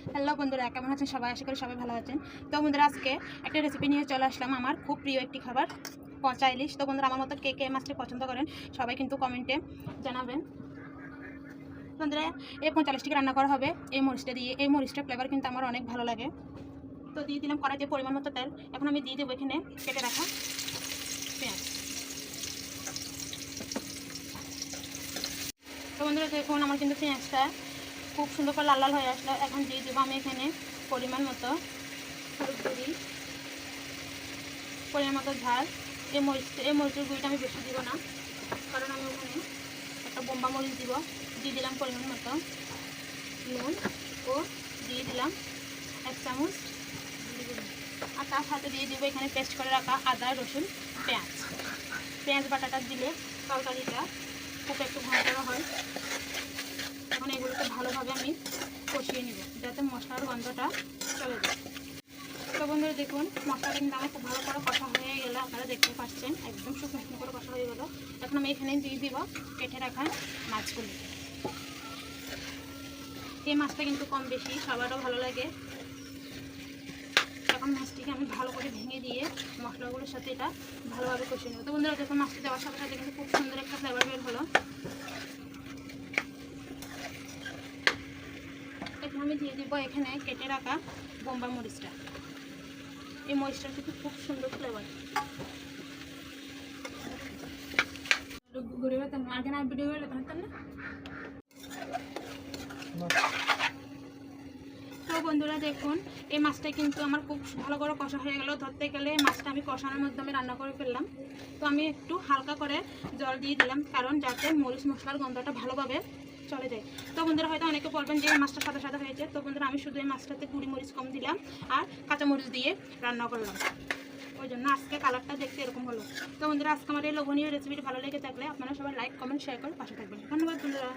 Hello বন্ধুরা, কেমন আছেন সবাই? আশা করি সবাই ভালো আছেন। তো বন্ধুরা, আজকে একটা রেসিপি নিয়ে চলে আসলাম। আমার খুব প্রিয় একটি খাবার, পচা ইলিশ। তো বন্ধুরা, আমার মতো কে কে মাছটি পছন্দ করেন সবাই কিন্তু কমেন্টে জানাবেন। বন্ধুরা, এই 45টি রান্না করা হবে এই মরিচটা দিয়ে। এই মরিচটার ফ্লেভার কিন্তু আমার অনেক ভালো লাগে। তো দিয়ে দিলাম কড়াইতে পরিমাণ মতো তেল। এখন আমি দিয়ে দেবো এখানে কেটে রাখা পেঁয়াজ। তো বন্ধুরা দেখুন, আমার কিন্তু পেঁয়াজটা খুব সুন্দর করে লাল লাল হয়ে আসলো। এখন দিয়ে দেবো আমি এখানে পরিমাণ মতো হলুদ গুঁড়ি, পরিমাণ মতো ঝাল। এই মরিচের গুঁড়িটা আমি বেশি দিব না, কারণ আমি ওখানে একটা বোম্বা মরিচ দিব। দিয়ে দিলাম পরিমাণ মতো নুন ও দিয়ে দিলাম 1 চামচ, আর তার সাথে দিয়ে দিব এখানে পেস্ট করে রাখা আদা রসুন পেঁয়াজ বাটাটা দিলে তরকারিটা খুব একটু ঘন করা হয়। এখন এগুলোকে ভালোভাবে আমি কষিয়ে নিব যাতে মশলার গন্ধটা চলে যায়। তো বন্ধুরা দেখুন, মশলাটা কিন্তু আমার খুব ভালো করে কষা হয়ে গেল। আপনারা দেখতে পাচ্ছেন একদম শুকনো করে কষা হয়ে গেল। এখন আমি এখানে দিয়ে দিব কেটে রাখা মাছগুলো। এই মাছটা কিন্তু কম বেশি সবারও ভালো লাগে। এখন মাছটিকে আমি ভালো করে ভেঙে দিয়ে মশলাগুলোর সাথে এটা ভালোভাবে কষিয়ে নেব। তো বন্ধুরা দেখুন, মাছটি দেওয়ার সাথে সাথে কিন্তু খুব সুন্দর একটা ফ্লেভার বের হলো। এখন আমি দিয়ে দিব এখানে কেটে রাখা বোম্বা মরিচটা। এই মরিচটার কিন্তু খুব সুন্দর ফ্লেভার। তো বন্ধুরা দেখুন, এই মাছটা কিন্তু আমার খুব ভালো করে কষা হয়ে গেল। ধরতে গেলে মাছটা আমি কষানোর মাধ্যমে রান্না করে ফেললাম। তো আমি একটু হালকা করে জল দিয়ে দিলাম, কারণ যাতে মরিচ মশলার গন্ধটা ভালোভাবে চলে যায়। তো বন্ধুরা হয়তো অনেকে বলবেন যে মাছটা সাদা সাদা হয়েছে। তো বন্ধুরা, আমি শুধু এই মাছটাতে গুঁড়ি মরিচ কম দিলাম আর কাঁচামরিচ দিয়ে রান্না করলাম, ওই জন্য আজকে কালারটা দেখতে এরকম হলো। তো বন্ধুরা, আজকে আমার এই লোভনীয় রেসিপিটি ভালো লেগে থাকলে আপনারা সবাই লাইক কমেন্ট শেয়ার করে পাশে থাকবেন। ধন্যবাদ বন্ধুরা।